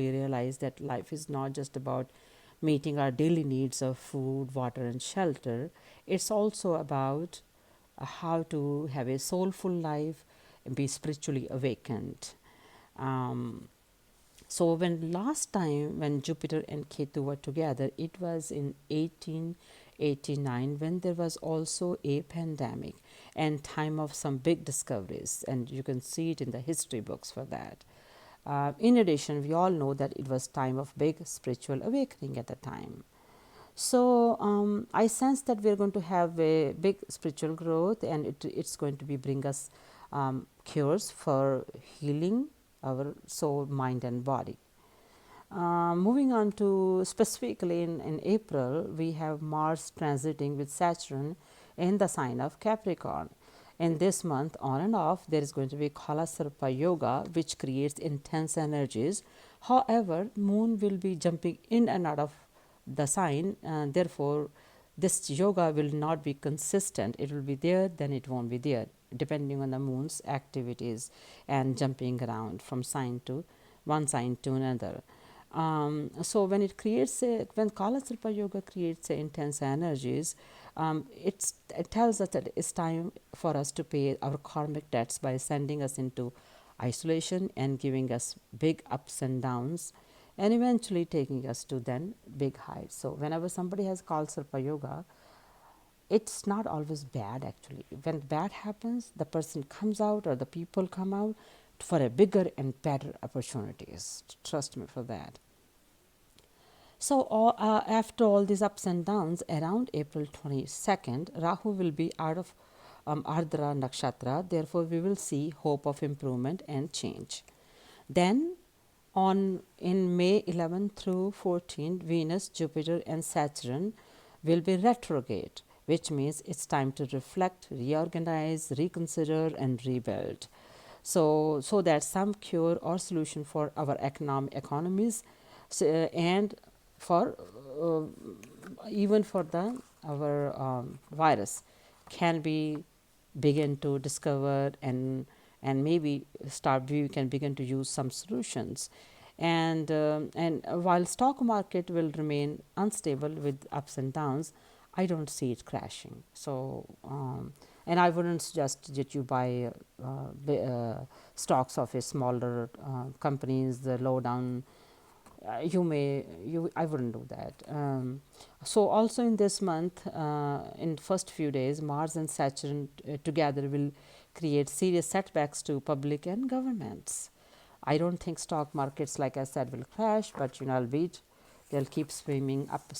we realize that life is not just about meeting our daily needs of food, water, and shelter. It's also about how to have a soulful life and be spiritually awakened. Um, so when last time when Jupiter and Ketu were together, it was in 1889, when there was also a pandemic and time of some big discoveries, and you can see it in the history books for that. In addition, we all know that it was time of big spiritual awakening at the time. So I sense that we're going to have a big spiritual growth, and it's going to be bring us cures for healing our soul, mind, and body. Moving on to specifically in April, we have Mars transiting with Saturn in the sign of Capricorn. In this month, on and off, there is going to be Kala Sarpa Yoga, which creates intense energies. However, Moon will be jumping in and out of the sign, and therefore, this yoga will not be consistent. It will be there, then it won't be there, depending on the Moon's activities and jumping around from sign to one sign to another. So when it creates when Kala Sarpa Yoga creates intense energies, it tells us that it's time for us to pay our karmic debts by sending us into isolation and giving us big ups and downs, and eventually taking us to then big heights. So whenever somebody has Kala Sarpa Yoga, it's not always bad actually. When bad happens, the person comes out or the people come out for a bigger and better opportunities. Trust me for that. So after all these ups and downs, around April 22nd, Rahu will be out of Ardra Nakshatra. Therefore, we will see hope of improvement and change. Then in May 11 through 14, Venus, Jupiter, and Saturn will be retrograde, which means it's time to reflect, reorganize, reconsider, and rebuild. So that some cure or solution for our economies, and for even for the our virus can be begin to discover, and maybe start we can begin to use some solutions. And while stock market will remain unstable with ups and downs, I don't see it crashing. So and I wouldn't suggest that you buy stocks of a smaller companies, the low down. I wouldn't do that. So also in this month, in first few days, Mars and Saturn together will create serious setbacks to public and governments. I don't think stock markets, like I said, will crash, but albeit they'll keep swinging up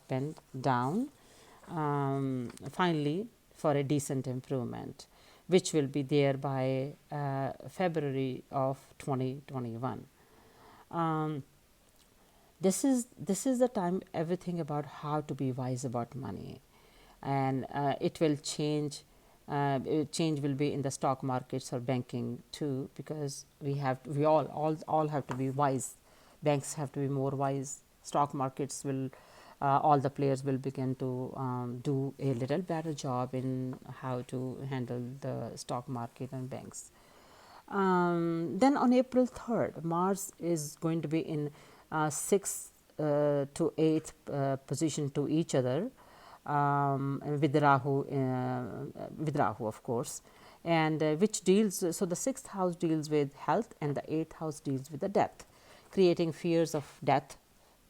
and down. Finally, for a decent improvement, which will be there by February of 2021. This is the time everything about how to be wise about money, and it will change. Change will be in the stock markets or banking too, because we all have to be wise. Banks have to be more wise. Stock markets will all the players will begin to do a little better job in how to handle the stock market and banks. Then on April 3rd, Mars is going to be in 6th to 8th position to each other, with Rahu, of course, and which deals. So the 6th house deals with health, and the 8th house deals with the death, creating fears of death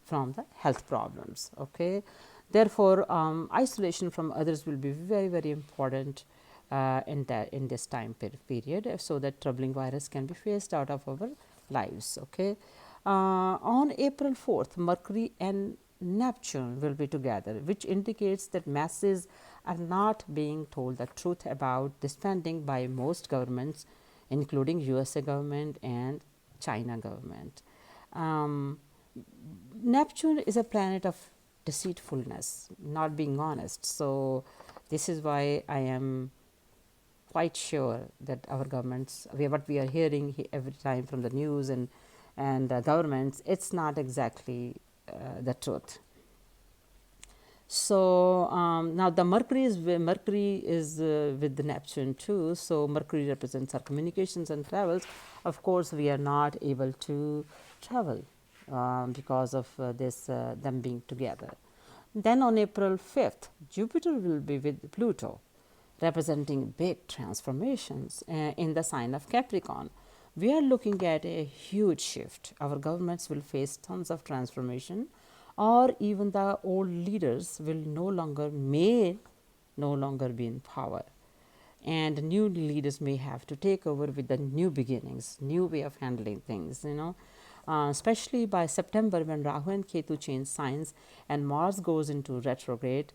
from the health problems. Okay, therefore, isolation from others will be very important in this time period, so that troubling virus can be phased out of our lives. Okay, on April 4th, Mercury and Neptune will be together, which indicates that masses are not being told the truth about the spending by most governments, including USA government and China government. Neptune is a planet of deceitfulness, not being honest. So this is why I am quite sure that our governments, what we are hearing every time from the news and governments, it's not exactly the truth. So now the Mercury is with the Neptune too. So Mercury represents our communications and travels. Of course, we are not able to travel because of them being together. Then on April 5th, Jupiter will be with Pluto, representing big transformations in the sign of Capricorn. We are looking at a huge shift. Our governments will face tons of transformation, or even the old leaders will may no longer be in power. And new leaders may have to take over with the new beginnings, new way of handling things, especially by September when Rahu and Ketu change signs and Mars goes into retrograde.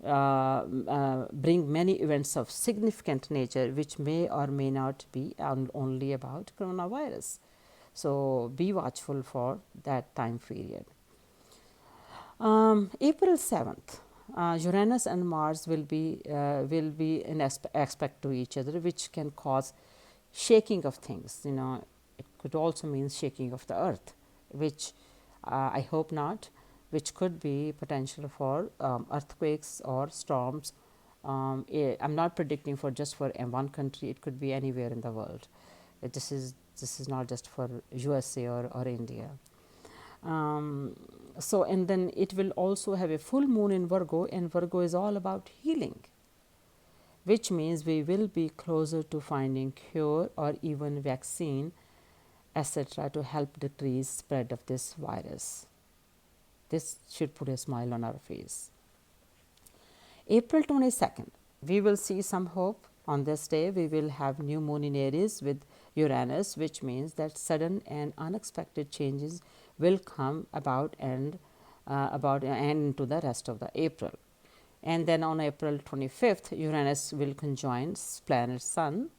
Bring many events of significant nature which may or may not be only about coronavirus. So be watchful for that time period. April 7th, Uranus and Mars will be in aspect to each other, which can cause shaking of things. It could also mean shaking of the earth, which I hope not, which could be potential for earthquakes or storms. I'm not predicting for just for one country; it could be anywhere in the world. This is not just for USA or India. So, and then it will also have a full moon in Virgo, and Virgo is all about healing, which means we will be closer to finding cure or even vaccine, etc., to help decrease spread of this virus. This should put a smile on our face. April 22nd, we will see some hope. On this day, we will have new moon in Aries with Uranus, which means that sudden and unexpected changes will come about and into the rest of the April. And then on April 25th, Uranus will conjoin planet Sun,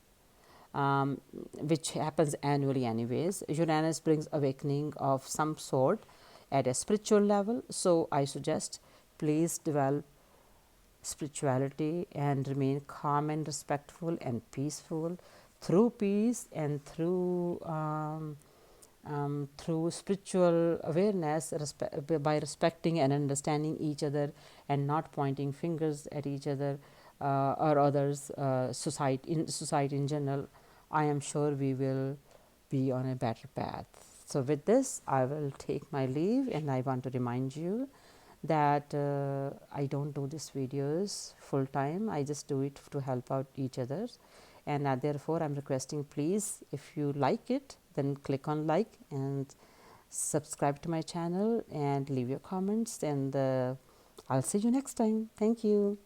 which happens annually anyways. Uranus brings awakening of some sort at a spiritual level. So I suggest please develop spirituality and remain calm and respectful and peaceful. Through peace and through spiritual awareness, by respecting and understanding each other and not pointing fingers at each other or others, society in general, I am sure we will be on a better path. So with this, I will take my leave, and I want to remind you that I don't do these videos full time. I just do it to help out each other, and therefore I'm requesting, please, if you like it, then click on like and subscribe to my channel and leave your comments, and I'll see you next time. Thank you.